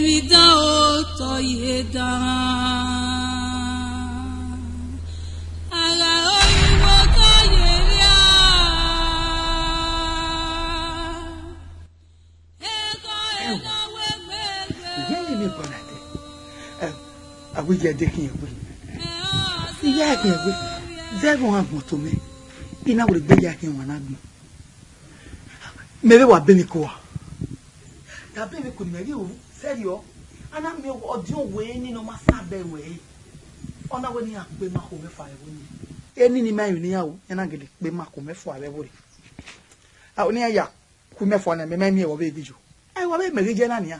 Evident auto yeda. Aga oyibo to yeria. Ego ena wegbe. Yeye mi bonate. Awije de kin egbe. Iya kin egbe. Zero agbon to me. Ina wo gbe ya kin wan agbon. Mebe wa be mi ko wa. Ya be mi ko me ri o. Serio. Ana mi odi owe ni no ma sabe we. Ona we ni agbe ma ko mefa e woni. Eni ni ma ni ya o. Ena gele pe ma ko mefa e wo. A oni ya ku mefa na me ma mi e wo be biju. Ai wo be me ri je na ni ya.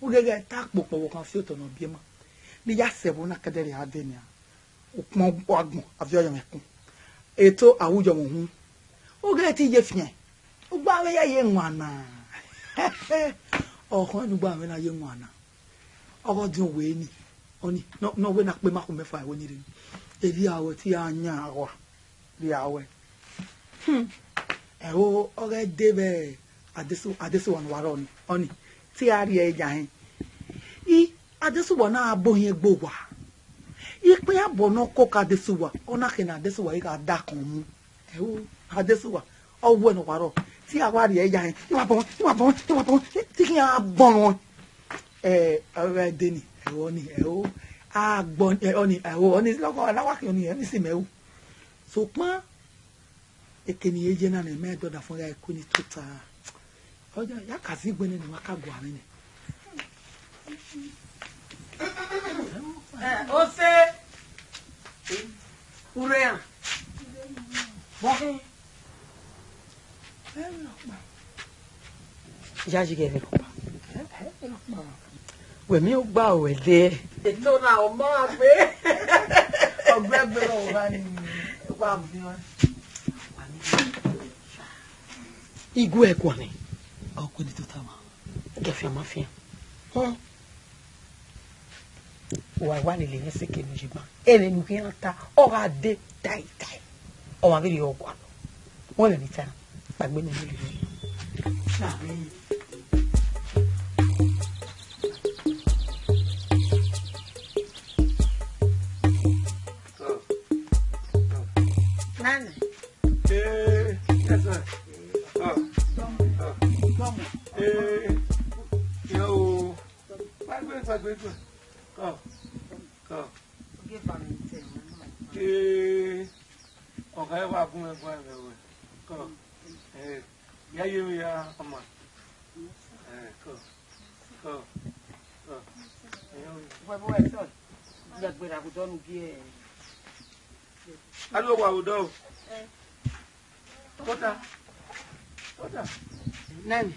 Wo gege tak popo wo kan fi oto no bi ma. Ni ya sebo na kedere ade ni a. Opon agbon afi oyo mekun. Eto awujo mo hu. O gege ti je fian. O gba we ye nwana. Ọkàn nu gba we na ye nwana. Ọkọ di owe ni. Oni no we na pe ma ko mefa e woni ri. Ebi awo ti anya awa. Bi awe. E o ore debe adesu wan waro ni. Oni ti ari e ja hin. I adesu wa na abohin egbo wa. Ipe abo no ko ka adesu wa. Ona ke na adesu wa ga da kan mu. E o adesu wa. Owo no waro. Ti awari e ja hin. Iwa bon. Ti ki a bon. Ore deni. E o ni e o agbon oni e o ni loko lawa ki oni e ni si mewu. So pon ekeni eje na me do da fun ya ku ni tota. Oja ya kasi gbe ni wa ka go arin ni. Ose Urea Bon Já cheguei ver compa. We mi o gba o de. Eto na o ma gbe. Ogbe o wa ni wa mi wa. Igu e kwa ni. O ko ni tota ma. Ge fi ma fi. Wa wa ni le ni se ke ni jigba. Ene nu ki anta o ga de tai. O ma gidi o kwa. Wọ́n lè ní ta gbàgbé ní ìlú rẹ̀. Nana. Okay, wa fún ẹ ko ya ye mi ya ọmọ ko Wa bo e so. Ya gbe ra ko do nu bi e. adu wa udo kota Nani.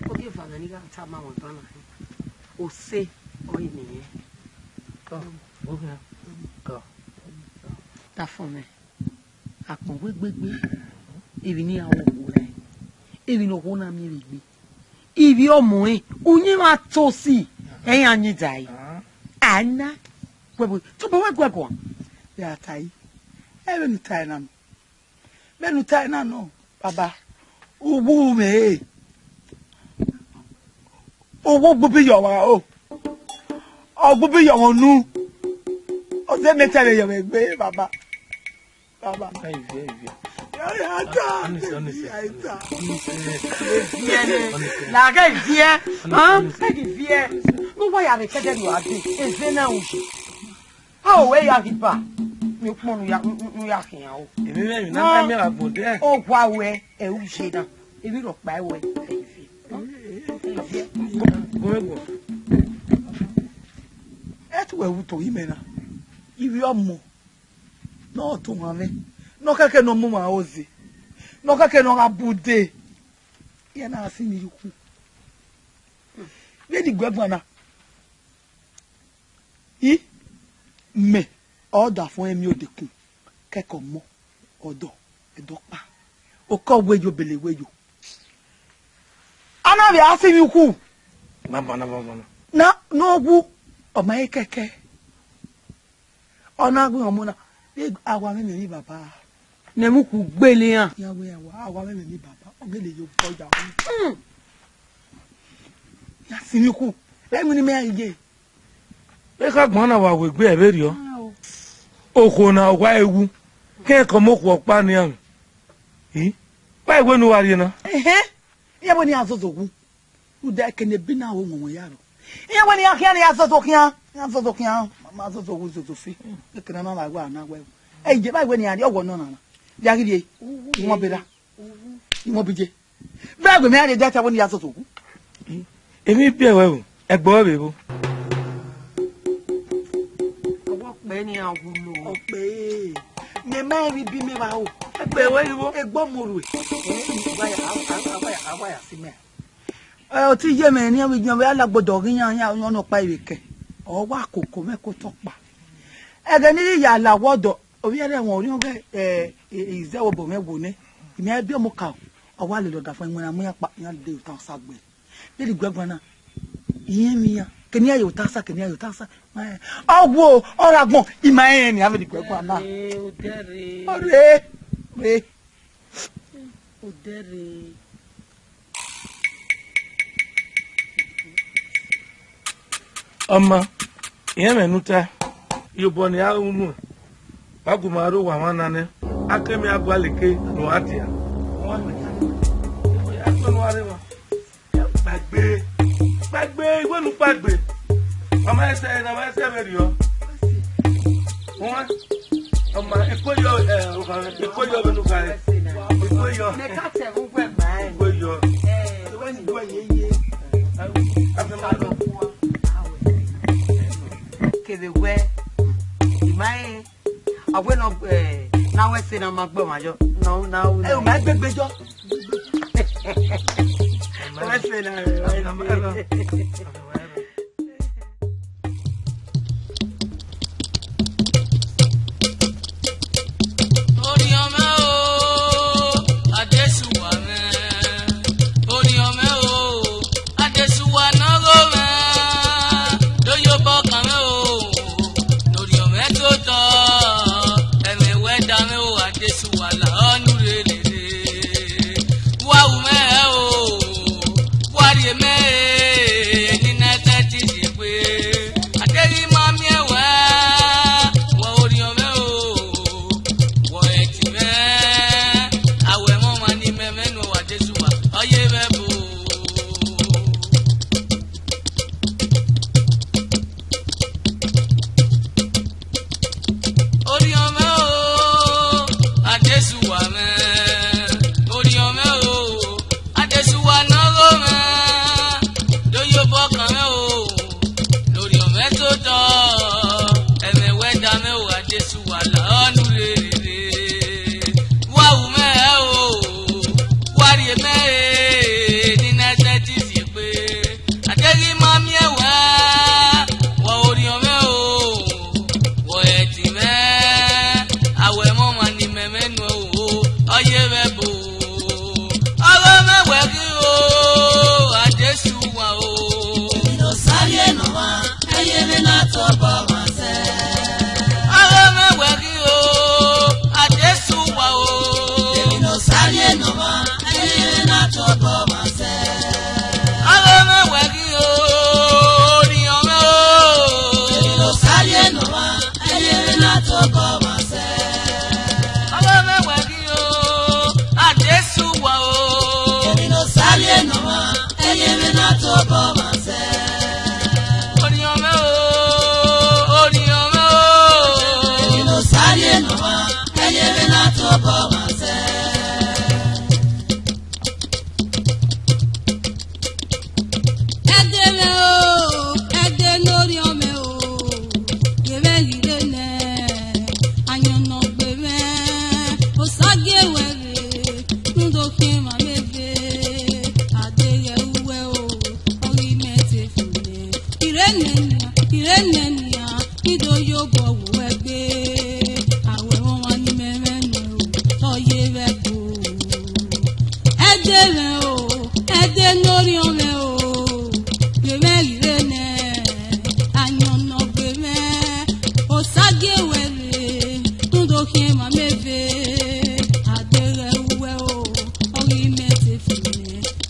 O ge fa ni ga ta ma won tan na. O se o yi ni. Ko. okay ko Ta fún mi. Àpọ̀n gbégbégbé ibi ní àwọn òkú rẹ̀ ibi ní òkú náà mi rè gbé ibi ọmọrin oyin máa tó sí ẹ̀yìn àyíjà yìí àná gbẹ̀gbẹ̀ tó bọ́ wá gbẹ̀gbọ̀. Ya tai. E be nu tai na. Be nu tai na no. Baba. Ubu me. Owo gbobi yo wa o. Ogbobi yo won nu. O se me tele yo me gbe baba. Baba. ai vie Ya ta. La ga vie hein ka di vie no wa ya be kede do ade e ze na o shi ha o we ya ki ba mi pon nu ya kin ya o èmi me na me la bo de o kwa we e u she na ebi ro pa e we go Etu we wuto imena. Ibi omo. No to mame. No kake no muma ozi. No kake no abude. Ye na asi ni yiku. We di gwebana. Me order fún emi odekun. Keko mo odo edopa. O ko wejo bele wejo. Ana bi asi ni yiku. Baba. Na no wu o ma keke. Ona gun omo na. Awa me ni baba. ne mu ku gbele han Ya we wa awa me ni baba. O gele yo boja. Ya siniku. Emi ni me ije. E ka gbon na wa we gbe e be ri o. Oko na wa ewu. Ke ko mo ko pa ni an. Ba iwe nu wa ri na. Iya bo ni azozogu. Uda kene bi na wo mo yaro. Iya bo ni akia ni azozokian. Azozokian. Ma azozogu zozofi. Ekena na la gwa na gwa. Je ba iwe ni ari owo no na. Ya gidi. Mo beda. Mo bije. Ba iwe me ari data bo ni azozogu. Emi bi ewe o. Egbo be bo. Owo pe ni awulo. Ope. Me ma ri bi me ba o. Egbe we ibo. Egbo mo ru e. Awaya si me. O ti ye me ni awi jan we alagbodo riyan yan ono pa ireke. O wa koko me ko to pa. Ege ni ya lawodo. Obi ere won ori nge izewo bo me wo ne. Imi e bi mo ka. O wa le lo da fun mo ya pa yan de ta sagbe. Le di gbegban na. Iyen mi ya. Keni ayo ta sa keni ayo ta sa. Owo oragbon ima yen ni ave di gbegban na. Odere. Ore. Re. Odere. Amma ihe menuta yobo ni unu agumaru wa manane akemi agwalike no atia gbagbe iwe nu gbagbe mama ese na ma ese meri o won amma ikoyo benu kare ikoyo Ne ka te un gbe ma. ikoyo We ni gwe ye. afema Kedewe imaye awe no na we se na magbo majo no na o E o ma gbegbejo. we se na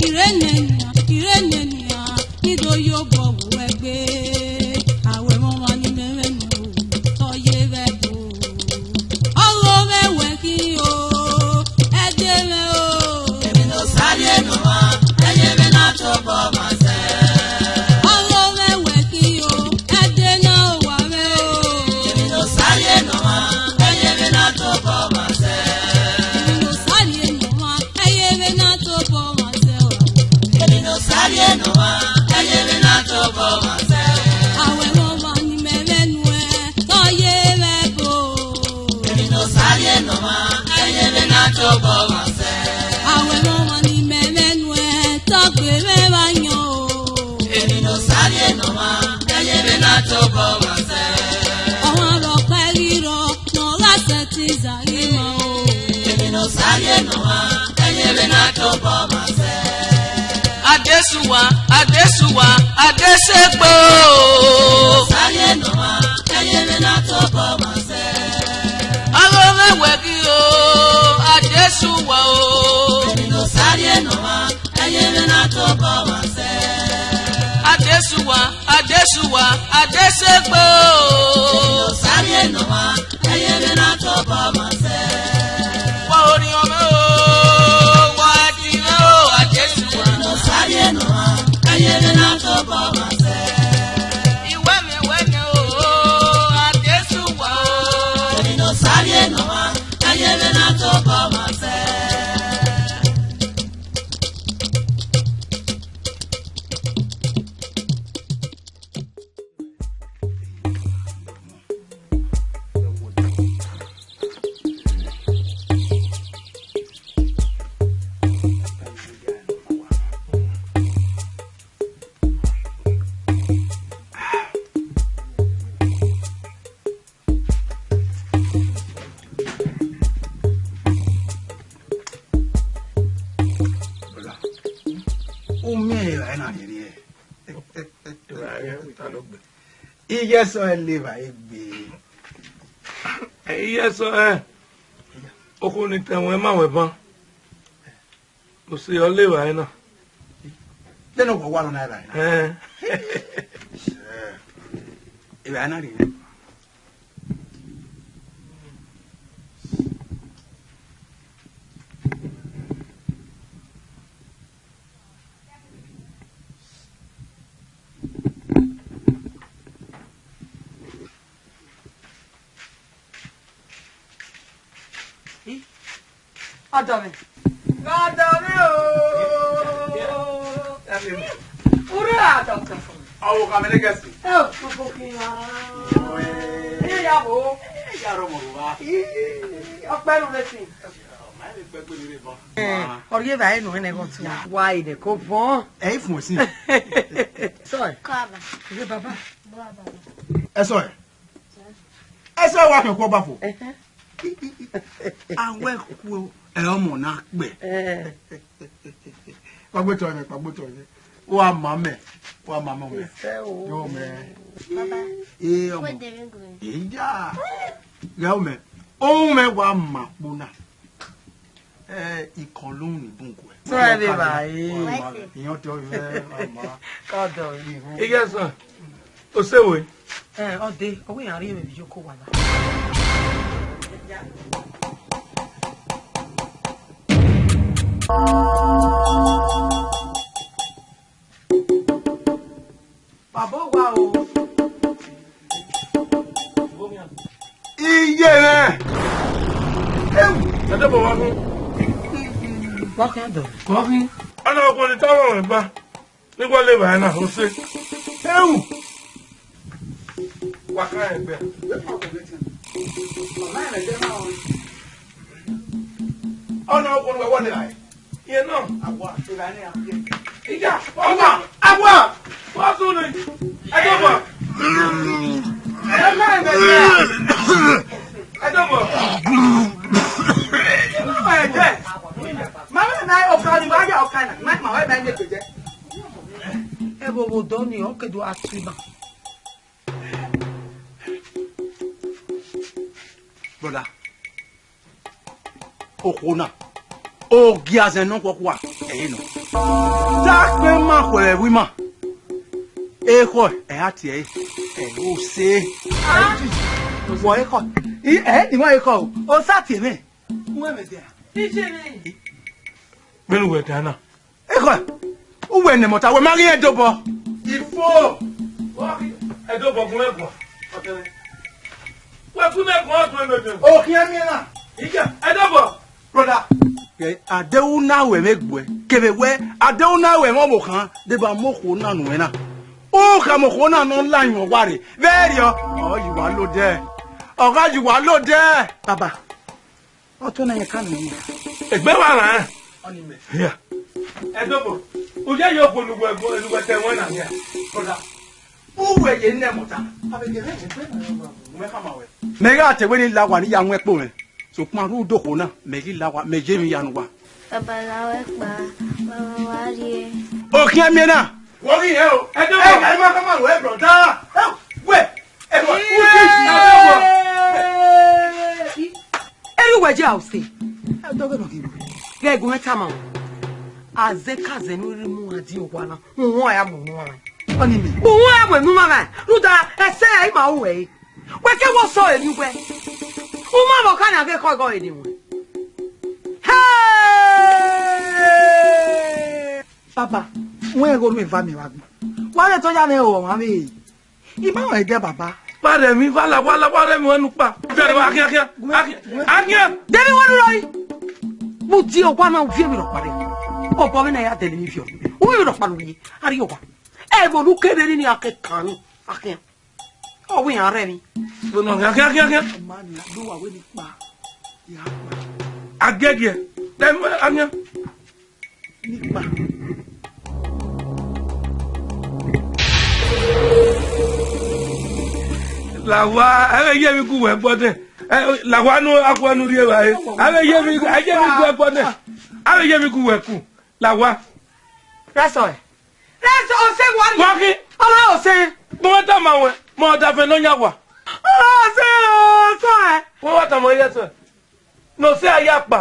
Irene, Nido yo bo we Àwẹ̀ wọn wà ní mẹ́rẹ́nu ẹ̀ tọ́yé rẹ̀ bò. Àwẹ̀ wọn wà ní mẹ́rẹ́nu ẹ̀ tọ́gbèrè wá yan o. Ọ̀wọ́n rọ̀ pẹ́ rírọ̀ náà láṣẹ ti zàrí mọ́ o. Adesuwa, Adesuwa, Adesegbo. Alọ́rẹ̀wẹ̀ kí o, Adesuwa o. Adesuwa, Adesuwa, Adesegbo. Wá orin ọmọ o, wá dìrẹ́ o, Adesuwa. Ìwé mi wẹ́nẹ̀ o, Adesuwa o. Iye sọ ẹ lè bá ẹ gbé. Iye sọ ẹ. Oko ni tẹ̀wọ̀n ẹ máa wẹ̀ bán. Mo ṣe ọ léwà ẹ náà. Lẹ́nu ọ̀pọ̀ wà lọ́nà ẹ̀rọ ẹ̀. Ìwé àná rèé. Adame. Adame o. Ure adame. Awo kamene gẹ̀ẹ́sì. Gbogbo kí n yára. Ìyàwó. Yàrá ọmọ wa. Ọpẹ́ ló lè sìn. Ọ̀rọ̀ yẹ́ báyìí nù ẹnẹ́gàn tún. Wá ilẹ̀ kó bọ́n. Ẹ̀yin fún òsì. Sọ̀rọ̀. Ìwé bàbá. Ẹ sọ ẹ̀. Ẹ sọ wà kẹ́kọ̀ọ́ bá fò. Àwọn ẹ̀kú ẹ̀rọ mọ̀ náà pẹ̀. Pàgbótọ̀ ẹ̀ pàgbótọ̀ ẹ̀. Wà á máa mẹ̀. Wà á máa mọ̀ mẹ̀. Yóò mẹ̀. Ee ọmọ. Ìjà. Yóò mẹ̀. Ohun mẹ̀ wà á mà pọ̀ náà. Ìkàn lóhùn ìbùnkù ẹ̀. Sọ ẹ lè báyìí. Ìyàn tó fẹ́ ọmọ. Kọ́dọ̀ Iye sọ. O ṣèwé. ọdẹ ọwọ́ yàrá yẹn bẹ̀bí jókòó wà lá. Bàbá wa o. Iye rẹ̀. Ẹ̀dẹ́ bọ̀ wá fún. Wọ́n kẹ́ dọ̀. Wá fún. Ọ̀nà ọkùnrin táwọn rẹ̀ bá nígbà lè bàá náà ó ṣe. Ewu. Wá ká ẹgbẹ́. Ọ̀nà ọkùnrin wẹ̀ wọ́n ní láyé. Iye náà. Ìjà ọmọ àbọ̀. Wá tún ni. Ẹ̀dẹ́ bọ̀. Ẹ̀dẹ́ bọ̀. Mama na okani ba ya okana. Ma wa ba nge je. Ẹ bọ̀ wò dán ni ọ̀ kẹ́dọ̀ àtúbà. Brother. Okona. O giazen non kwa. No. Tak pe ma ko e wi ma. E ko e ati e. E o se. Wo e ko. Ni wa e ko. O sa ti me. Mo me dia. Mẹ́nu wẹ̀ dáná. E ko. O we ne mota we mari e dobo. Il faut. Ẹ̀dẹ́ bọ̀ fún ẹ̀kọ́. Wẹ́ fún ẹ̀kọ́ ọ̀tún ẹ̀mẹ̀dẹ̀. O ki ami na. Ìjà ẹ̀dẹ́ bọ̀. Brother. Adéhùn náà wẹ̀ mẹ́gbọ́ ẹ̀ kébé wẹ́ adéhùn náà wẹ̀ mọ́ mọ̀ kan débà mọ́kò náà nù ẹ̀ náà ó ó kà mọ̀ kó náà náà láyìn ọ̀wá rẹ̀ bẹ́ẹ̀ rí ọ yìí wà ló dẹ́ ọ̀gá yìí wà ló dẹ́. bàbá ọtún náà yẹ ká nìyí. ẹgbẹ́ wà rà án. ẹ dọ́bọ̀ o jẹ́ yóò polówó ẹgbẹ́ tẹ wọ́n náà yẹ. ó wẹ̀ yé ní ẹ̀mọ̀ta. mẹ́gà àtẹ̀wé ni làwà ní yàwọn ẹ̀pọ̀ rẹ̀ so kuma ru doko náà mẹ́gì làwà mẹ́jẹ́ mi yanu wa. babaláwo ẹ pa bàbá wa rí ẹ. òkè mi náà. wọ́n rí yẹn o. ẹ dọ́bọ̀ ẹ máa kọ́ máa wẹ̀ bọ̀ dáa. wẹ̀ ẹ bọ̀ Everywhere je house. Gẹ́gùn mẹ́ta máa azekaze nuri mu adi okwana. Wọ́n ya mu mu ara. Oni mi. Wọ́n ya mu mu ara. Ruda ese ai ma owe. We ke wo so eni we. O ma mo kan age ko go eni mu. Hey! Papa, wọ́n ego mi va mi wa gbo. Wa le to ya me o ma mi. Iba wọ́n ege baba. Pàdé mi wàhálà mi wọ́n nu pa. Fẹ́rẹ̀ wá kíákíá. Debi wọ́n lọ yìí. Mo di ọ̀pá náà fi mi lọ parí. Ọ̀pọ̀ mi náà yà tẹ̀lé mi fi ọ̀. O mi lọ parí yìí. Ari ọ̀pá. Ẹ bọ̀ ló kéde ní akẹ́kọ̀ọ́ ní akẹ́. Ọ̀wé yàn rẹ̀ mi. Lọ́nà kíákíá. Ma ni do wa we ni pa. Ya pa. Agẹ́gẹ́. Tẹ́mu anyá. Ni pa. Làwa ẹ yẹ mi kú wẹ̀ gbọ́dẹ̀. Làwa nu akọni rí ẹwà yẹ. Ẹ yẹ mi kú ẹ gbọ́dẹ̀. Ẹ yẹ mi kú wẹ̀ kú. Làwa. Rẹ́sọ̀ ẹ̀. Rẹ́sọ̀ ọ̀sẹ̀ wọ́n ni. Wọ́n kí. Ọmọ ọ̀sẹ̀. Mo wá tà máa wẹ̀. Mo ọ̀dà fẹ́ lọ́nyà wà. Ọ̀sẹ̀ ọ̀sọ̀ ẹ̀. Mo wá tà máa yẹ sẹ̀. Nọ sí ayé àpà.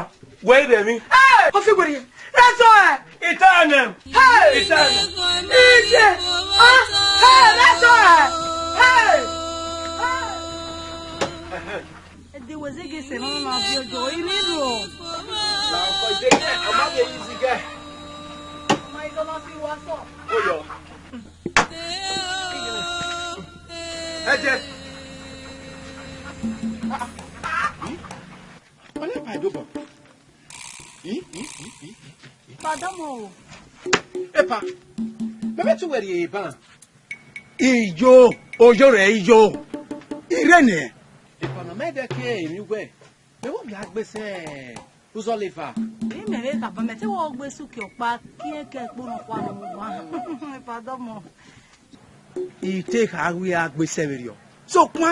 Wẹ̀ rẹ̀ mi. Ó fi gbèrè yẹn. Rẹ́sọ̀ ẹ̀. Ìtànẹ̀. Ìjẹ́. Rẹ́sọ̀ ẹ̀. Wezege se no na bi ojo iriru la ko je o ma be easy guy ma izo na fi wa so oyo eje wọ́n pa do bo padamo epa bebe tu were ban ijo ojo re ijo irene ìpànà mẹ́ẹ̀dẹ́kẹ́ èmi wẹ̀ lẹ́wọ́n bí agbésẹ́ rúzọ́lẹ́fà. èyí mẹ̀rẹ̀ kàbọ̀ mẹ́tẹ́ wọ́n gbé sókè ọ̀pá kí ẹ̀kẹ́ gbóná pa ọmọ wa ìpàdọ́mọ. ìtẹ́ àwí agbésẹ́ rẹ̀ yọ. so kuma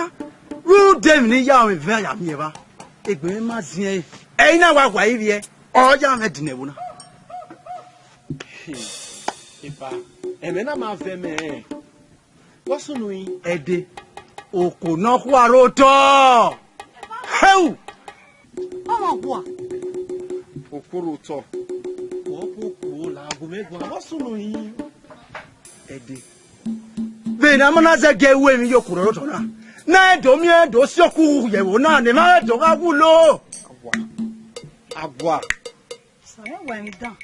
rú dẹ́mi ní yàrá mi fẹ́ yà mí yẹn bá ẹgbẹ́ mi máa zin ẹ ẹyin náà wà wà yìí yẹ ọjà mi dìnnà ẹ̀wọ̀n náà. ìpà ẹ̀mẹ́ náà máa fẹ́ mẹ́ ẹ̀ wọ́n sùn nù yín. ẹ̀dẹ̀ òkò náà kú àrò tọ́ hẹ́wù. ọmọ bùa. òkúrò tọ̀ wọ́n kú kú làágùn mẹ́gbọ̀n wọ́n sùn nù yín. ẹ̀dẹ̀ bẹ́ẹ̀ ni amúnáṣẹ́ gẹ ewé mi yóò kúrò lọ́tọ̀ náà náà ẹ̀dọ̀ mi ẹ̀dọ̀ sọ́kù yẹ̀wò náà ní máa ẹ̀dọ̀ ká wúlò. àgbà sọ̀rọ̀ wẹ̀ mí dán.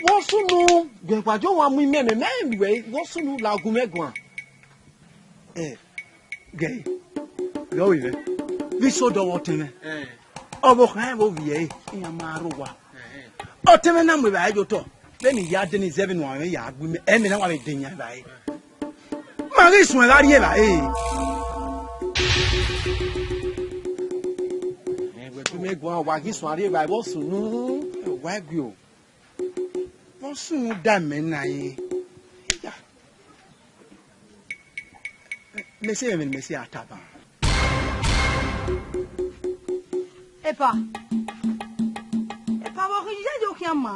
wọ́n sùn nù gbẹ̀gbàjọ́ wọn mú mẹ́mẹ́ mẹ́wẹ́ wọ́n sùn nù làágùn mẹ́gbọ̀n. gẹ̀ẹ́ yọ̀wé rẹ̀ bí sódọ̀wọ́ tẹ̀mẹ́ ọ̀bọ̀ kan ẹ̀ bọ̀ wìyẹ́ yìí ìyẹn máa rò wá ọ̀tẹ̀mẹ́ náà mo bẹ̀ ayé jọ tọ̀ bẹ́ẹ̀ ni ìyá dẹ́ni zẹ́bi nù àwọn yàrá gbé mi ẹ̀mí náà wà bẹ̀ dẹ̀ yẹn báyìí máa rí ìsùn ẹ̀ lárí yẹn báyìí. ẹ̀wẹ̀gbẹ́ mẹ́gbọ̀n wà kí sùn àríyé báyìí wọ́n sùn nù. wá gbé o wọ́n sùn dà mẹ́ náà yẹn mẹ́sẹ̀ yẹn mẹ́sẹ̀ àtàbà. Epa wọ́n kì í jẹ́ ìjọ kí a mà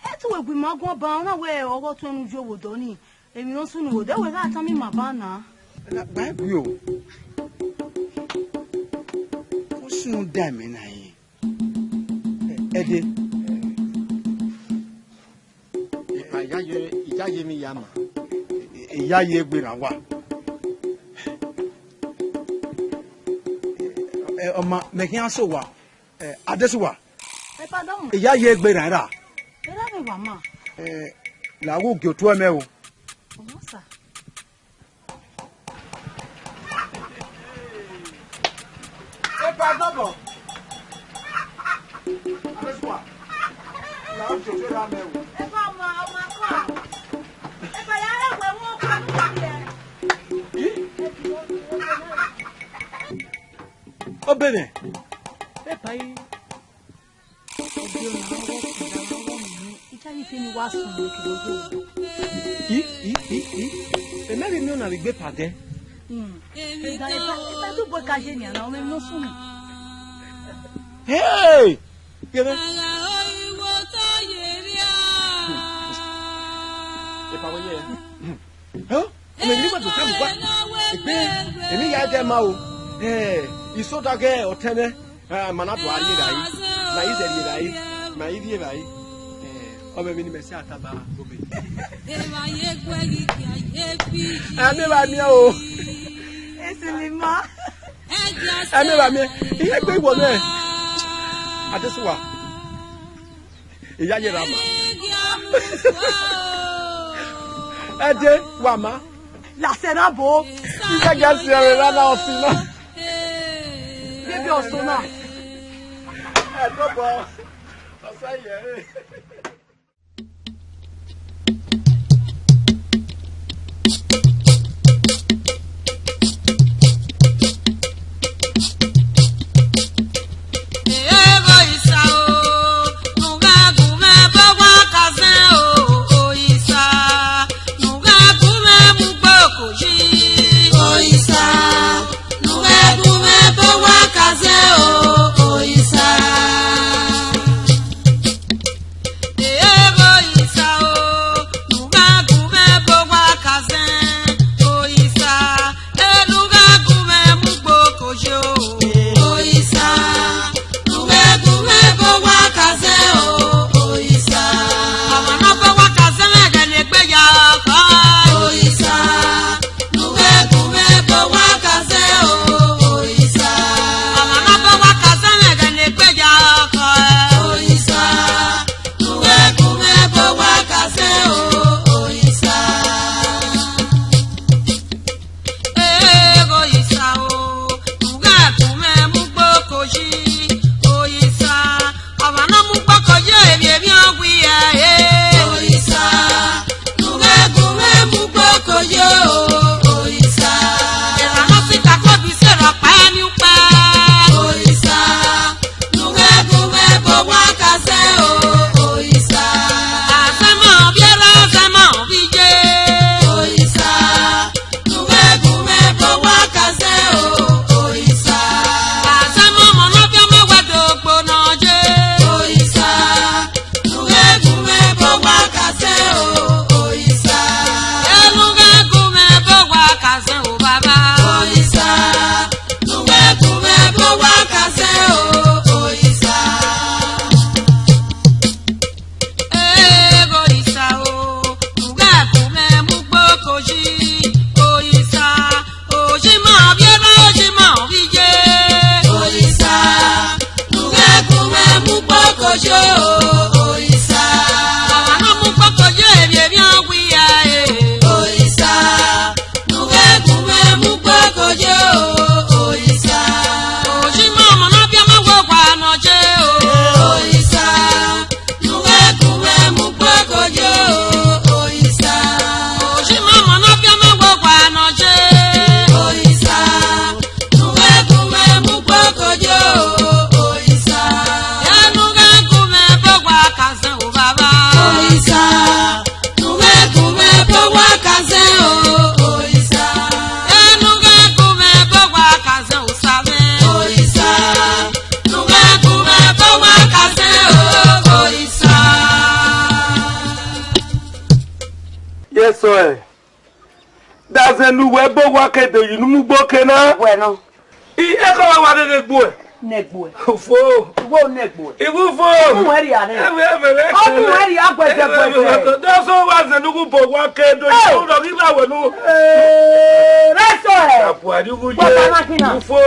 ẹ̀ tí wọ́n gbìmọ̀ agbọ́n bá wọn náà wẹ̀ ọwọ́ tó ẹnu ju owó dọ́ ni èmi ló sún ní wò dẹ́wẹ̀ ká tán mi mà bá nà. wá gbé o wọ́n sùn dà mẹ́ náà yẹn ẹ̀dẹ̀. ìpà ìjà yé mi yá mà. ìyá yẹ gbéra wa ọmọ mẹkìnyà sọ wa adẹsọ wa ìpàdọ́mọ. ìyá yẹ gbéra rà ẹ dábì wà mà. làwọn ògì òtún ẹmẹ o. ọmọ sà. ìpàdọ́mọ adẹsọ wa làwọn ògì òtún ẹmẹ o. ẹ bá ọmọ akọ ẹ bá yàrá ìwé wọn kọ. bene. E pai. Dio na wo ita ni fini wa sun ni ki gogo. E me mi na gbe pade. E da e tu boy ka je ni na o me no sun. Hey! Kere. E pa wo ye. Huh? Me ni wa to tam kwa. Egbe, emi ya de ma o. Isoda ge otene. Mana to ari dai. Na yi zeri dai. Na yi die dai. O me ni me si ataba obe. Ame ba mi o. Esilima. Ame ba mi. Iye gbe iwo me. Adesuwa. Iya ye rama. Ade wa ma. La senabo. Iye ga si re la na ofina. Baby osona. Dobo. Osaye. Dazenu webo wakede yinu gboke na. Bueno. I eko wa de gbo. Negbo. Fo. Wo negbo. Ibu fo. Mu eri are. Ebe. O mu eri agwete gwete. Daso wa zenu ku bo wakedo yinu do ki lawe nu. Reso e. Apu adigu je. Bota makina. Fo.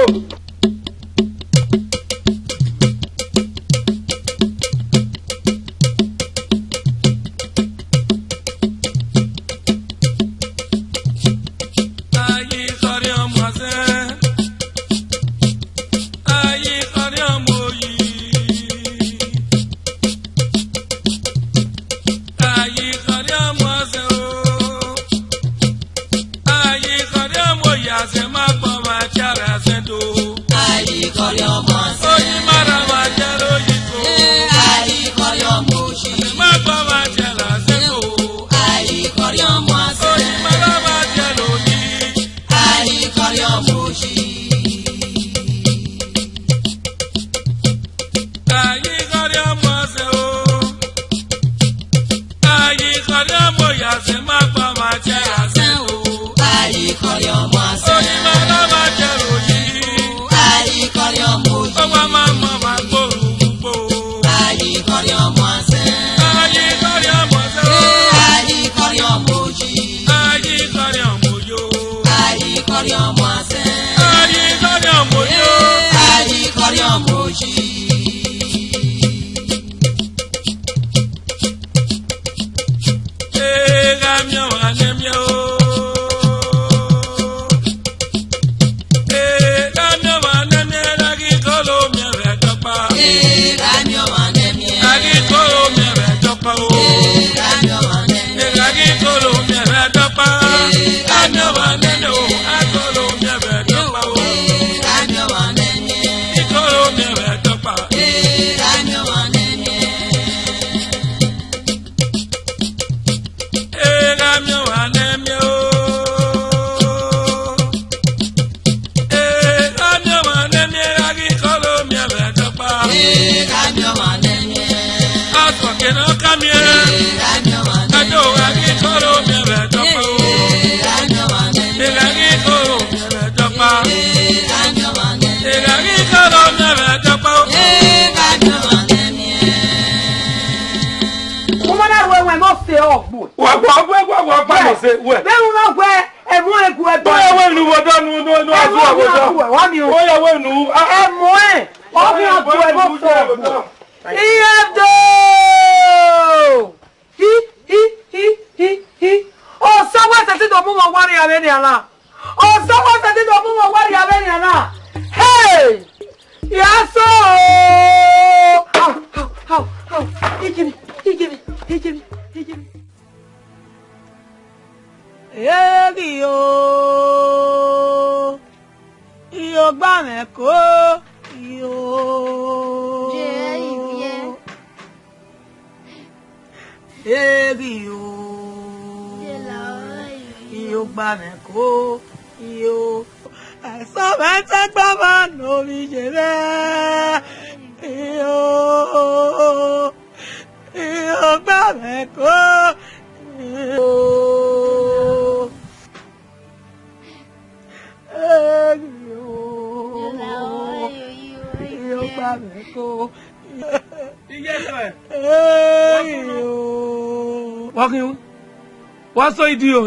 Ayi kori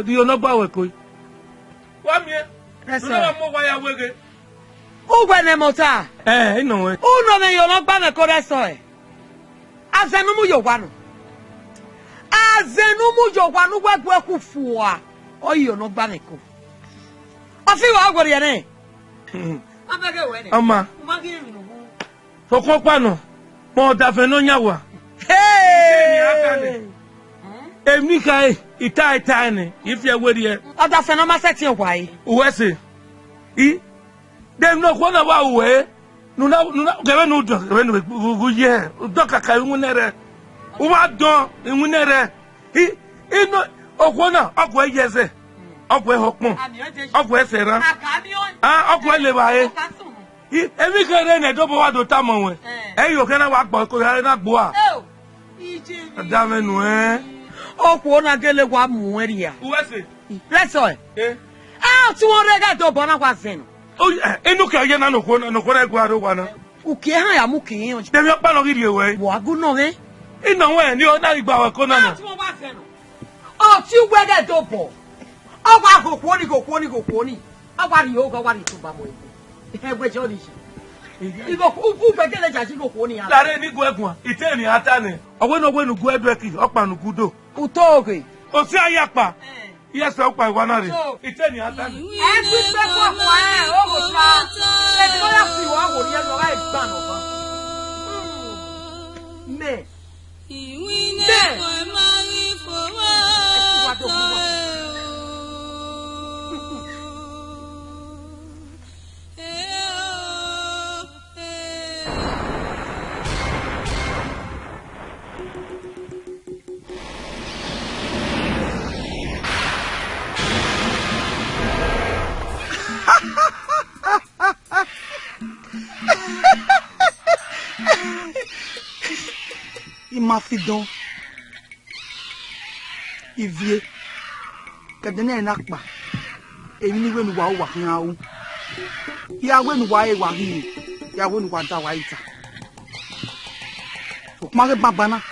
Dio no ba we koi. Wa mi e. No mo wa ya wege. O gwe ne mota. No we. O no me yo no gba me ko reso e. Azenu mu yo wa no. Azenu mu yo wa no gwa gwa ku fu a. O yo no gba me ko. O fi wa gwere ye ne. Abege we ne. Ama. Ma gi mi no. So ko pa no. Mo da fe no nya wa. Hey! Emi kai ita ni if you were here. Other phenomena setting why? Wese. Dem no kwona wa we. Nuna gebe no do gebe no go ye. Do kaka ngunere. Uwa don ngunere. No okwona okwe yeze. Okwe hokpon. Okwe sera. Okwe lebaye. Emi kere ne do bo wa do tamo we. Eyo kana wa gbo ko na gbo a. Adame nu Okwo na gele kwa mueria. Uwese. Leso e. Ti won rega do bona kwa zen. Enu ka ye na no ko egwa ro wa na. Uke ha ya mu ki yin. Dem yo pa no gidi we. Wo agu no we. Ina we ni o na igba wa ko na no. Ti won ba zen. Ti wega do bo. Ogwa gokwo ni. Agwa ri o go wa ri tu ba mo e. Egbe jo ni. Igo ku begele ja ji gokwo ni ya. Lare ni gwegun ite ni ata ni. Ogwenu gu edu eki opa nu gudo. Utoge. O si ayapa. Yes, opa iwa na re. Ite ni ata ni. Egbe pe ko o go tra. E ti ya fi wa go ri e lo ga igba no kan. Me. Ìwínà kò máa rí fowó tọ́. Imafidon Ivie kedene na kpa èmi ni wenu wa wa kan awu ya wenu wa e wa ri ya wenu wa da wa ita o ma re babana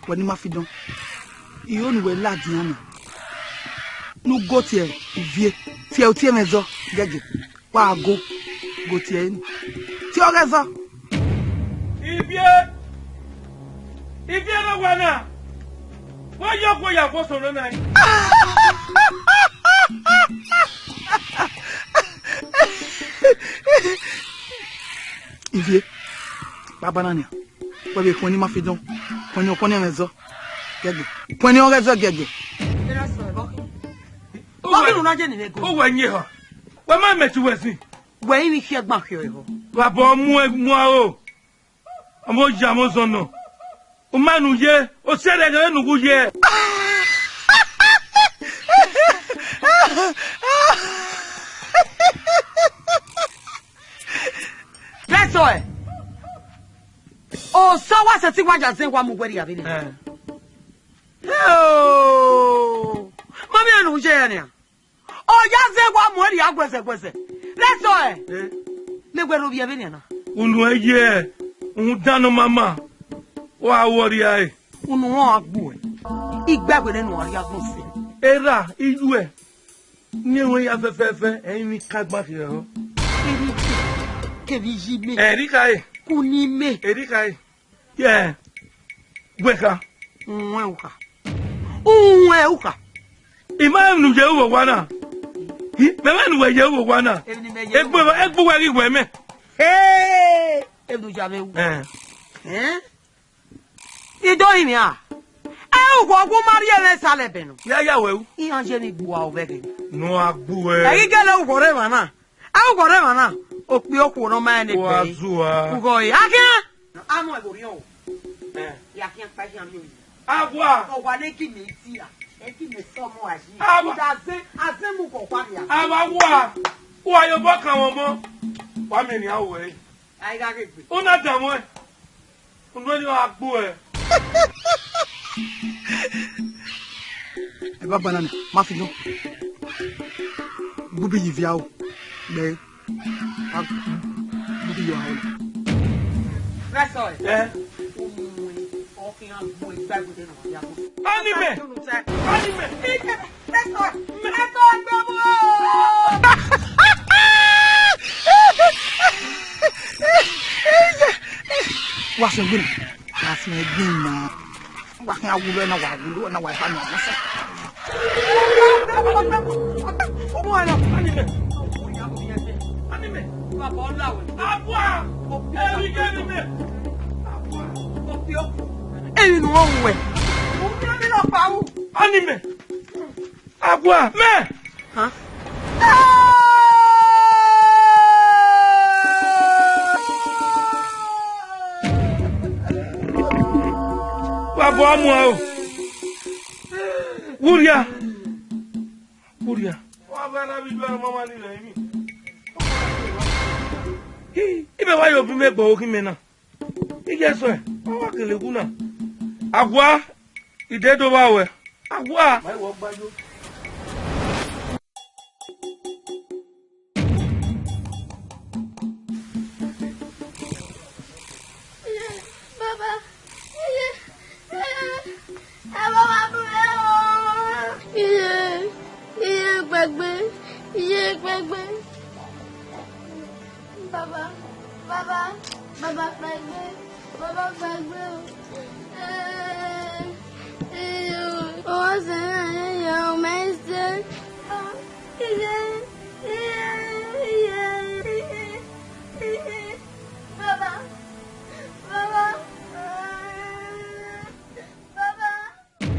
woni ma fi don iyo ni we la diana nu go tie vie tie o tie mezo gege wa go tie ni ti o rezo Ivie na wana wa yo ko ya fo so no na Ivie baba nani wa be koni ma fi don koni mezo gege koni o rezo gege era so ebo o ki nu je ni nego o wa nyi ho wa ma mechi wesi we ni fi egba fi o baba mu o amo ja mo so no o manu ye o sere ga nu ye let's go o so wa se ti wa ja se wa mu gweri ya bi ni oh mami anu je ya ni o ja se wa mu ri agwese let's go le gwero bi ya bi ni na unu eye un dano mama wa wori ai unu won agbo igbagbe nenu ori agbo se era ilu e ni won ya fefefe eyin mi kagba fi ho kebi jibe erika e kuni me erika e ye gweka unwe uka imam nu je wo wana me ma nu we je wo wana egbo wa ri we me edu jabe wu ido imi a ugwo gwo mari ele sale benu ya we iyan je ni gbo a obege no agbu e egi gele ugwo re mana opi okwo no ma ni wa pe zuwa ugwo yakia anu egori o yakia pa yan mi agwa o wa le ki mi ti a e ki mi so mo aji Agwa. ase mu ko kwa ya agwa wa yo bo kan won mo wa mi ni awo e ai ga ke pe una damo e unu ni agbu e baba nani ma fi don bubi yivia o be bubi yo hawo let's go anime wa se gbin na wa kan awulo na wa fa na so anime agwa erika anime eyi nu onwe o mi lo pa u anime agwa me ha babo amu o wuria wa bana bi do mama ni le mi ibe wa yo bi me gbo okin me na ije so e wa kele ku na agwa idedo wa we agwa mai wo gbajo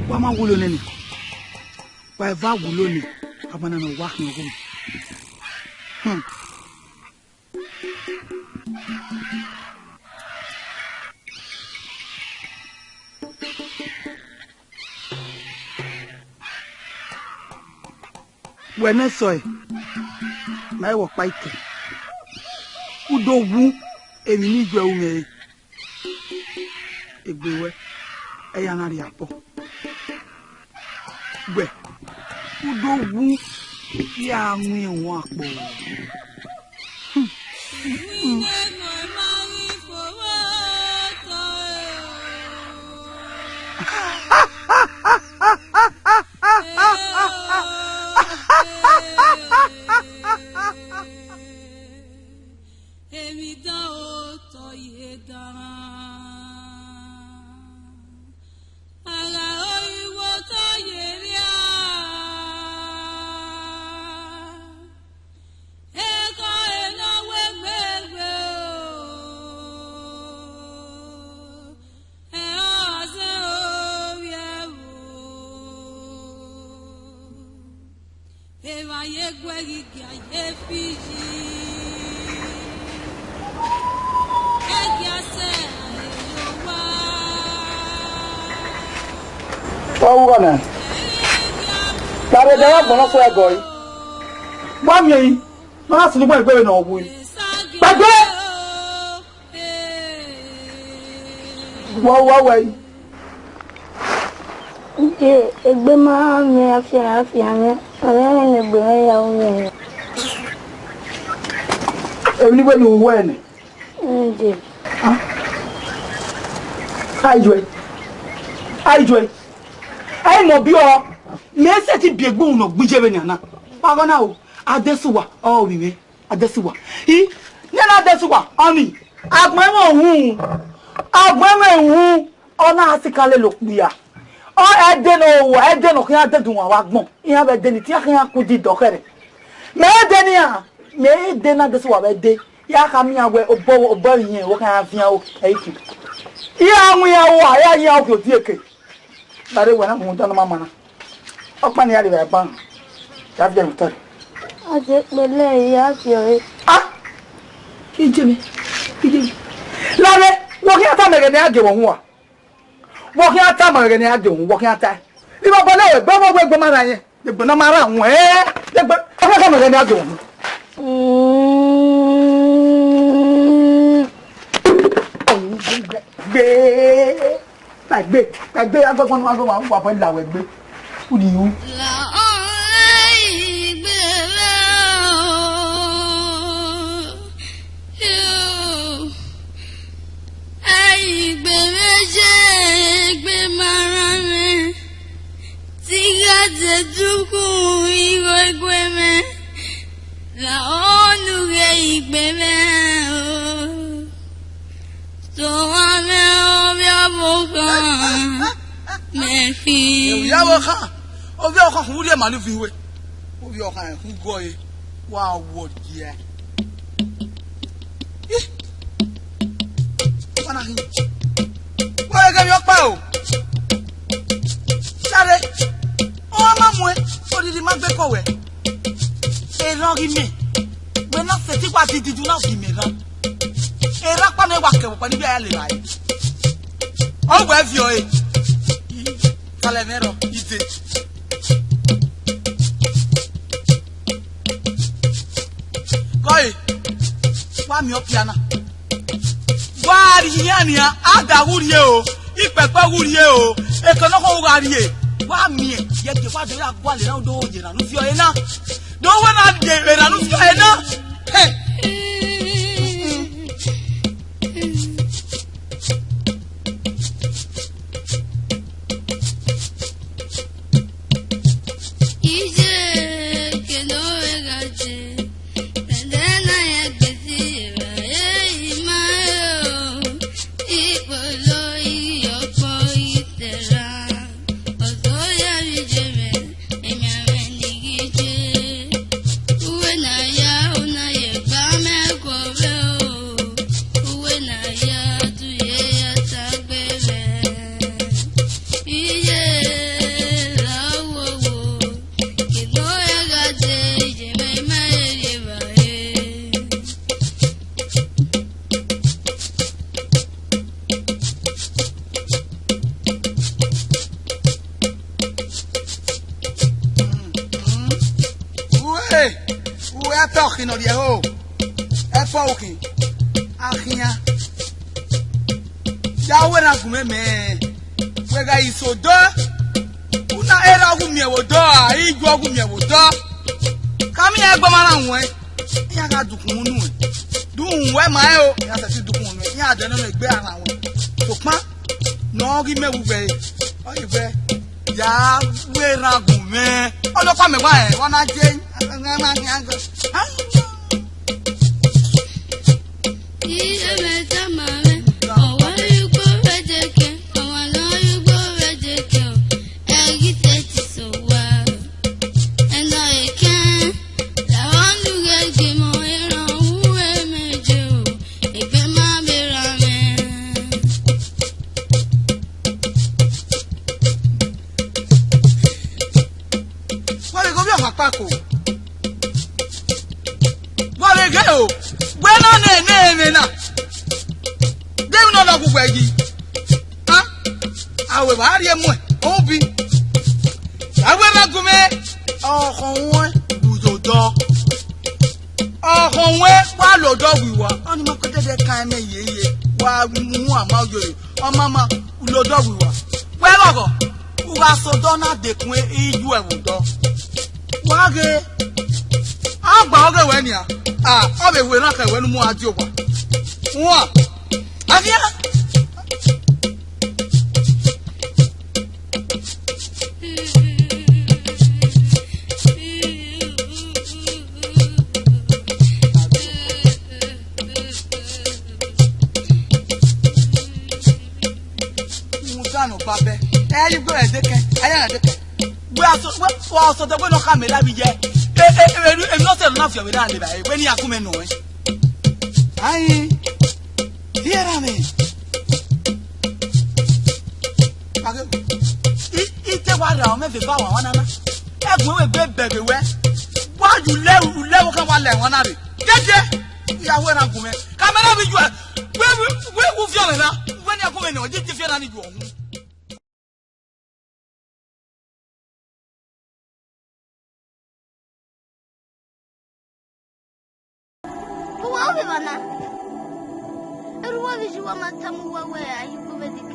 wa ma wulo neni wa va wulo ni abana no wa kan go wene soy na e wo pa ike udo wu emi ni gbe wu me egbewe e ya na ri apo gbe Udogu ya nwe won apo. Tawuana. Tare da bono ko egoi. Ba mi yin. Ma sunu mo egbe na obu yi. Gbagbe. Wa yi. Egbe ma mi afia mi. Ore ni egbe ya o mi. Emi ni we ni wo ene. Nje. Ah. Aijwe. Ai mo bi o. Me se ti bi egbo no gbije be nyana. Pa go na o. Adesuwa. Oh mi me. Adesuwa. Ni na Adesuwa. Oni. Agbon ohun. Ona asikale lo piya. O ede no kian dedun wa agbon. Iyan be de ni ti akan ku di dokere. Me de ni a. Me de na Adesuwa be de. Ya ka mi awe obo yin wo kan afian o. Eiki. Iya mu ya wo aya ya o ti eke. Dare wena mu tan mama na. Opa ni ya de ba. Ya fi dem tori. Aje pele ya fi o. Ah. Ijemi. Lare, wo ki ata mere ni aje wo hu a. Wo ki ata mere ni aje wo ki ata. Bi ba bole we ba mo gbe mara yen. Gbe na mara won gbe. Ata mere ni aje wo. Gbe agogo nu agogo wa po la we gbe. Udi yu. Obi ọkọ fún wúdíẹ̀ màálù fi wé. Obi ọkọ ẹ̀ fún gọ́ ẹ wà wọ̀ díẹ̀. Wọ́n náà yìí. Wọ́n yẹ kẹ́mi ọpẹ́ o. Sáré, wọ́n máa mú ẹ, odidi máa gbé kọ̀wẹ́. Èrò rí mi, gbẹ̀ná fetí pa ti dìjú náà fi mi rán. Èrò apá náà wà kẹ̀wọ̀ pẹ̀lú bí ẹ lè ráyè. Ọ̀gbẹ́ fi ọ ẹ. Kalẹ̀ mẹ́rọ, ìdè. Kọ́yì, wá mi ọ́ piana. Wá àríyá ni àdá wúriye o, ìpẹ̀pẹ̀ wúriye o, èkánná kọ́ wúra ríye. Wá mi ẹ̀ yẹ kí wá dé àgọ́ àlè náà dó òye nànú fi ọ yẹn náà. Dówó náà dè èrè nànú fi ọ yẹn náà. era ogumie wodo a iju ogumie wodo kami e gba mara won ya ga dukun nu dun we ma e o ya se ti dukun nu ya de no egbe ara won to pa no gi mewu be o igbe ya we ragun me olopa me gba e won na je ma ni ango mama ulodo wiwa we logo uga so dona dekun iju ewudo wage agba oge we ni o be we ran ka we nu mu aji owa won afia babe you go edeke aya edeke we aso de we no ka me la bi je e no se na fi we dan le ba e we ni akume no ai diera me age ite wa ra o me fe ba wa nana egun we bebe we wa ju lewu kan wa le won na re jeje ya we na gume camera bi ju we ku fi o me na we ni akume no jeje fi na ni ju ohun Bana. Ruwa vijua matamu wewe ayuko vediki.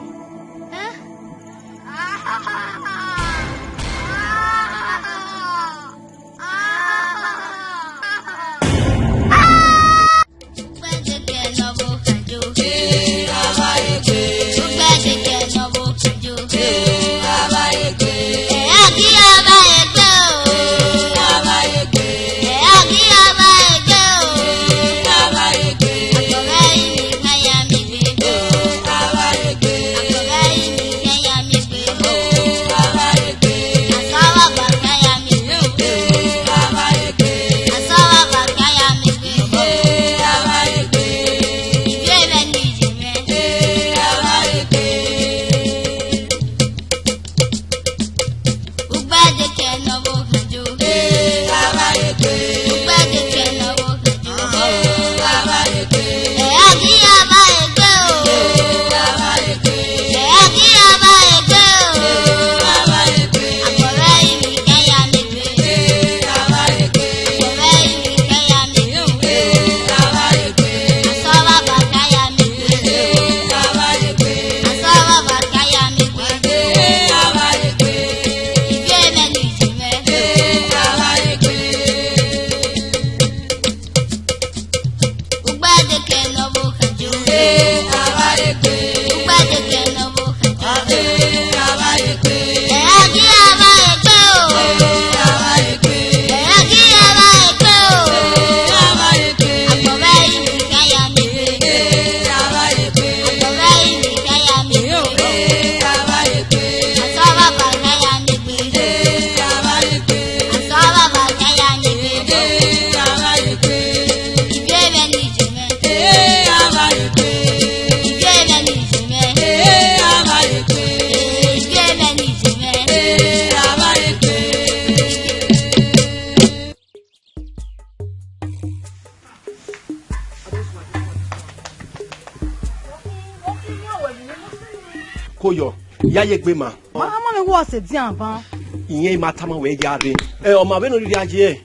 Koyo ya ye gbe ma mama me wo se dian ban iyen ma tama we yare o ma be no ri aje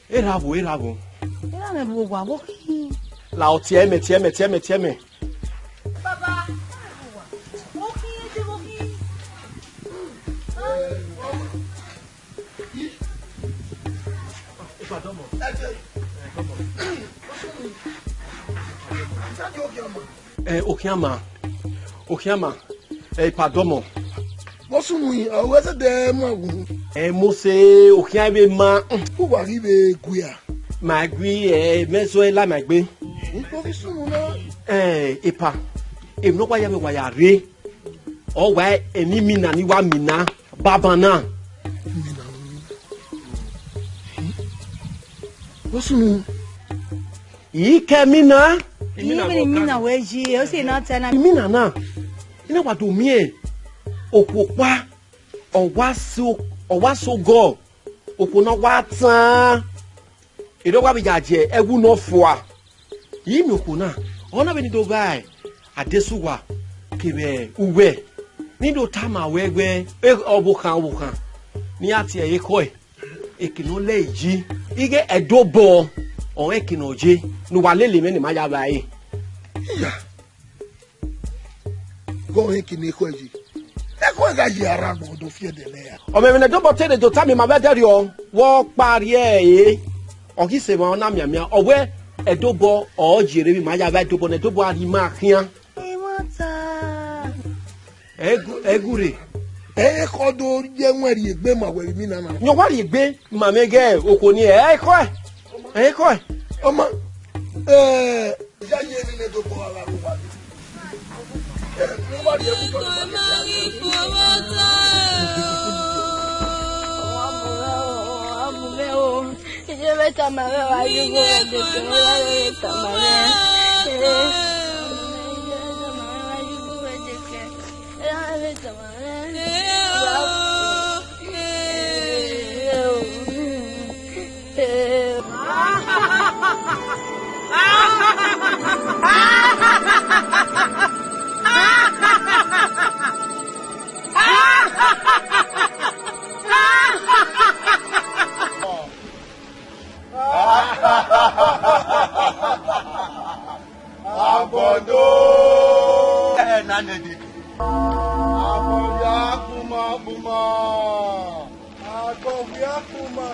e ravo era ne bo gwa bo la o tie me baba Okiama. Padomo. Bosumi, always a damn. Mose, Okiabe ma. Who are you, Guia? My gui, Mesoela, my gui. Epa. If no why am I re? Or why any mina ni wa mina, Babana. Bosumi. Ike mina. Mina weji, o si na tana. Mina na. Ina wa do mi opopa owaso go opona watan edo wa bijaje egu no foa yi mi opona ona be ni do bai adesuwa kebe uwe ni do tama wegbe obukan ni ati eye ko ekino leji ige edobo o ekinoje no walele me ni ma ya bai go ekini ko eji Eko gaji arago do fie de le. O me na double tell do tami ma bedere o wo pari e o ki se ma na miamia o we edobo o jire bi ma ya ba dobo na dobo ari ma kian E mata. Egure ko do je nwari egbe ma we mi na na. Nyo wari egbe ma mege oko ni e ko o ma ja ye ni le do bo ala ko wa. Je vais t'amarrer, Abodo nanedi aboya kuma agoya kuma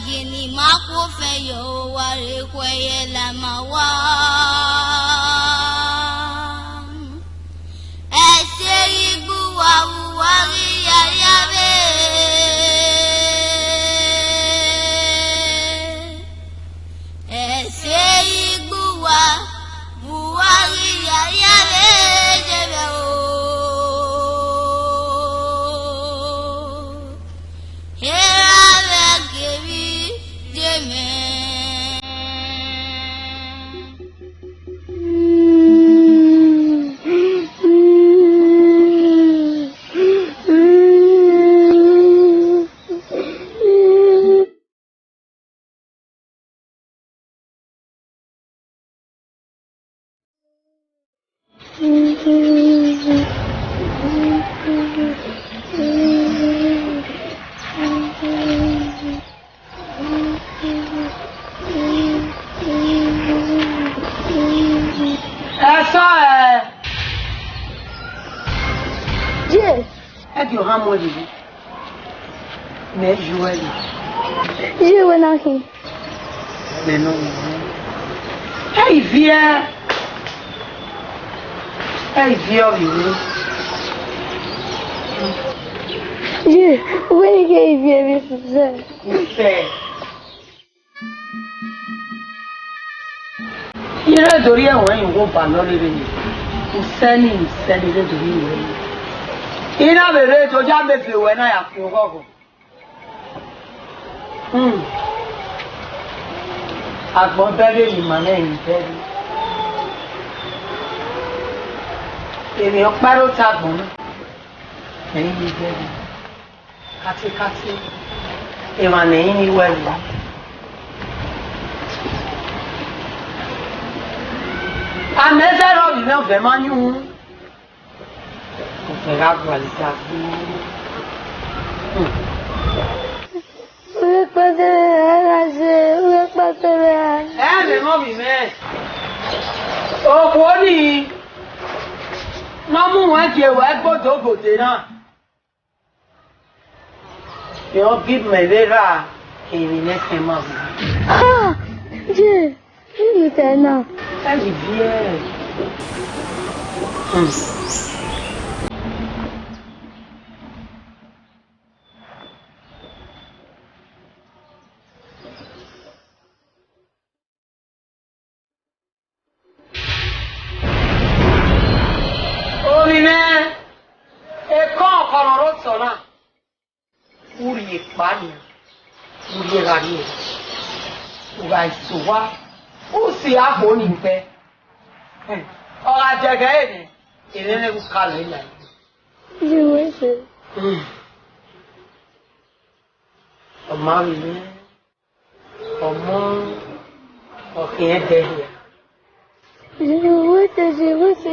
gini mako feyo ware kweye la mawa ese igbu wa wari yayabe ese igbu wa wari yayabe jebe o Doria wọ́n yìí wọ́n bà lọ́rẹ́ rẹ̀ yìí kò sẹ́ni lé dorí ìwé yìí iná bèrè tó já mẹ́fẹ̀ wẹ́ náà yà fi ọgọ́gọ́ àgbọ̀n bẹ́rẹ̀ yìí mà náà yìí bẹ́rẹ̀ ènìyàn pẹ́rọ tá àgbọ̀n náà ẹ̀yìn yìí bẹ́rẹ̀ kátíkátí ìmànà yìí ní wẹ́rù Amezero mi não vê mais nenhum. Vou pegar a qualidade. Meu movimento. O Boni. Não é que eu botou goteira. Eu vi me ver lá. E nesse momento. Ah, je, não tem não. Elle vient. Oh, mais et quand on retourne là, pour y épargner, pour y gagner, pour y sauver. Ó sì àpò nífẹ̀ ọ̀rọ̀ àjẹgẹ́ èdè ìrìnlẹ̀ kalẹ̀ ilẹ̀ ìwé ṣe ọmọ mi ọmọ ọ̀kìn ẹ̀dẹ̀ yà ìwé ṣe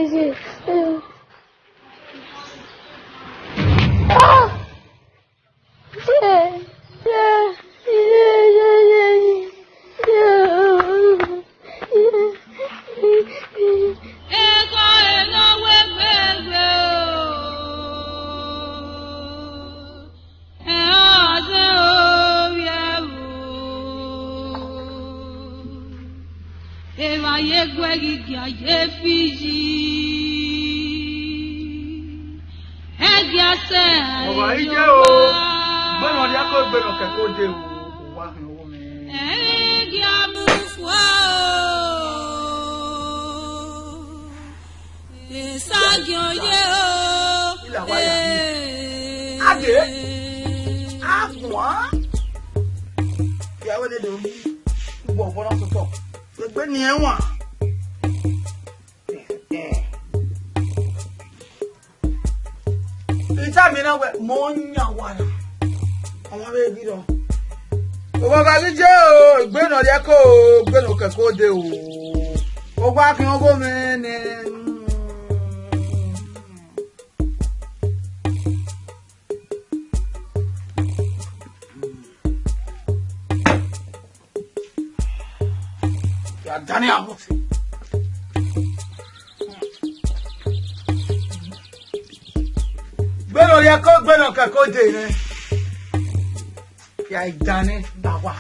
Ya idane dawa.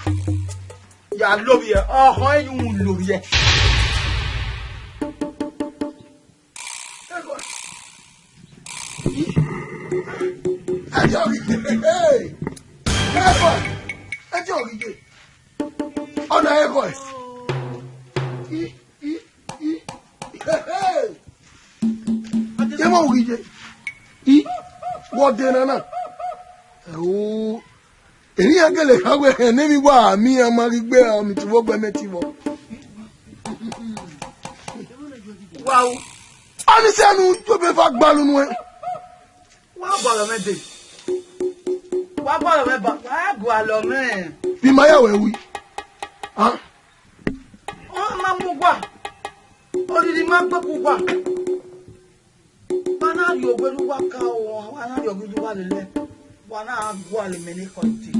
Ya love ye. Oh, how you love ye. What then? Oh, any agile, how her name was me and Marie Bear, me to work by Metivo. Wow. I understand to be back balloon. What about What about Gualo man? Be my way. Huh? Oh, Mamma. Oh, did the man Papa? Wana yo gwelu waka o, wana yo gwelu wale, wana gwale meni konti.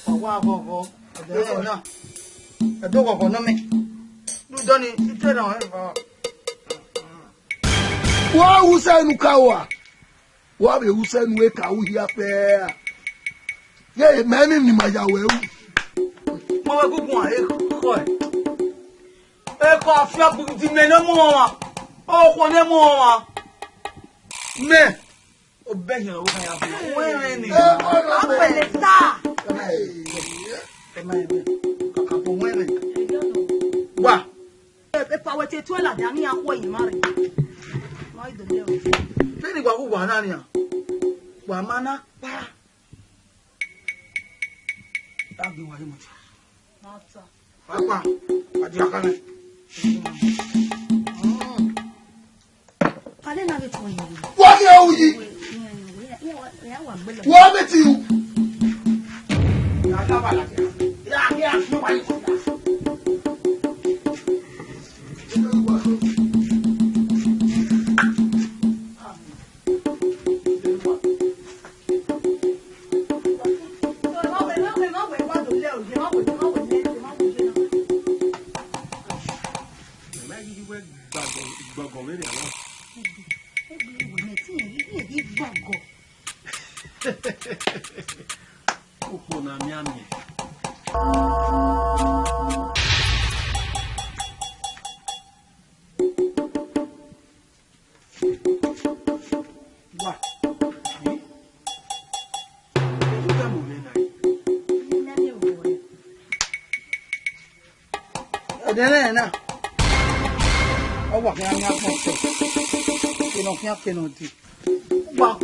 Owa gogo, edo na. Edo gogo no me. Du doni ite na o. Wa Hussein kawa. Wa be Hussein we ka wu hia pe. Ye meni ni maja we wu. Mo we gugun a e ko e. E ko afia bu di me no mo wa. Oh, when I'm on, me, oh, Ben, you know, where any? I'm the star. What? If I were to tell her, Danny, I'm going to marry. Why the devil? Very well, who are Nania? Wamana, that'll be what you must. Not so. Papa, what you are coming? What are you? What met you? Now, oh, what can I say? You know, can't get no deep. Wow.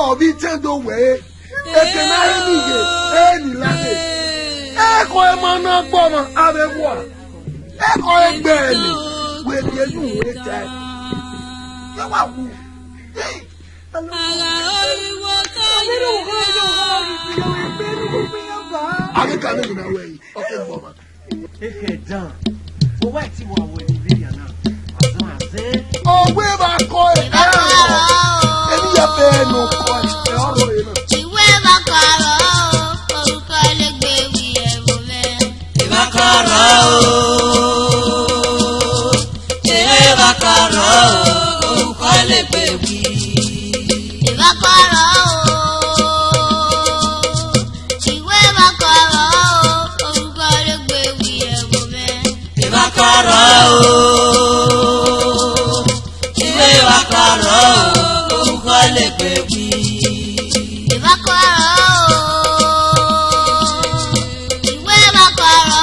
obi tendo we ekena enige eni lade eko e ma na gbo ma abewo eko egbe ni we bi eju we ta ye wa wu ara oyiwo to Abi kan ni na we okay gbo ma eke dan o wa ti wa wo ni le yana azan aze ogbe ba ko e eni ya pe no ko e oro e na ìwé bàkàrà orúkọ ẹlẹgbẹ́ wí ẹ̀rọ mẹ́. ìbákàrà ìwé bàkàrà orúkọ ẹlẹgbẹ́ wí. ìbákàrà ìwé bàkàrà orúkọ ẹlẹgbẹ́ wí ẹ̀rọ mẹ́. ìbákàrà ìwé bàkàrà orúkọ ẹlẹgbẹ́ wí. ìbákàrà ìwé bàkàrà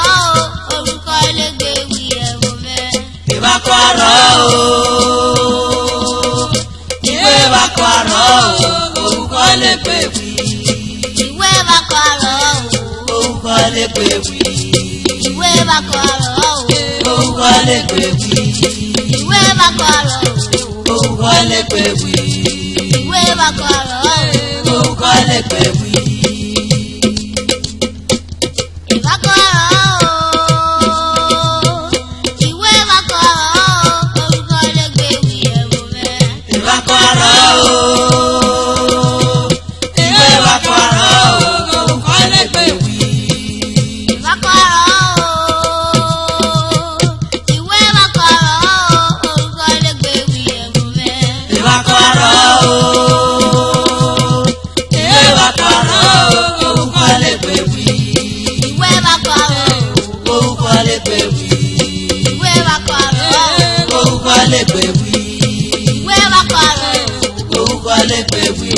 orúkọ ẹlẹgbẹ́ wí ẹ̀rọ mẹ́. ìbákàrà ìwé bàkàrà orúkọ ẹlẹgbẹ́ wí. ìwé bàkàrà orúkọ ẹlẹgbẹ́ wí. ìwé bàkàrà orúkọ ẹlẹgbẹ́ wí. ìwé bàkàrà orúkọ ẹlẹgbẹ́ wí. ìwé bàkàrà orúkọ ẹlẹgbẹ́ wí. ìbákàrà ìwé bàkàrà orúkọ ẹlẹgbẹ́ wí ẹ̀rọ mẹ́. ìbákàrà ìwé bàkàrà orúkọ ẹlẹgbẹ́ wí. ìbákàrà ìwé bàkàrà orúkọ ẹlẹgbẹ́ wí ẹ̀rọ mẹ́. ìbákàrà ìwé bàkàrà orúkọ ẹlẹgbẹ́ wí. ìwé bàkàrà orúkọ ẹlẹgbẹ́ wí. ìwé bàkàrà orúkọ ẹlẹgbẹ́ wí. ìwé bàkàrà orúkọ ẹlẹgbẹ́ wí.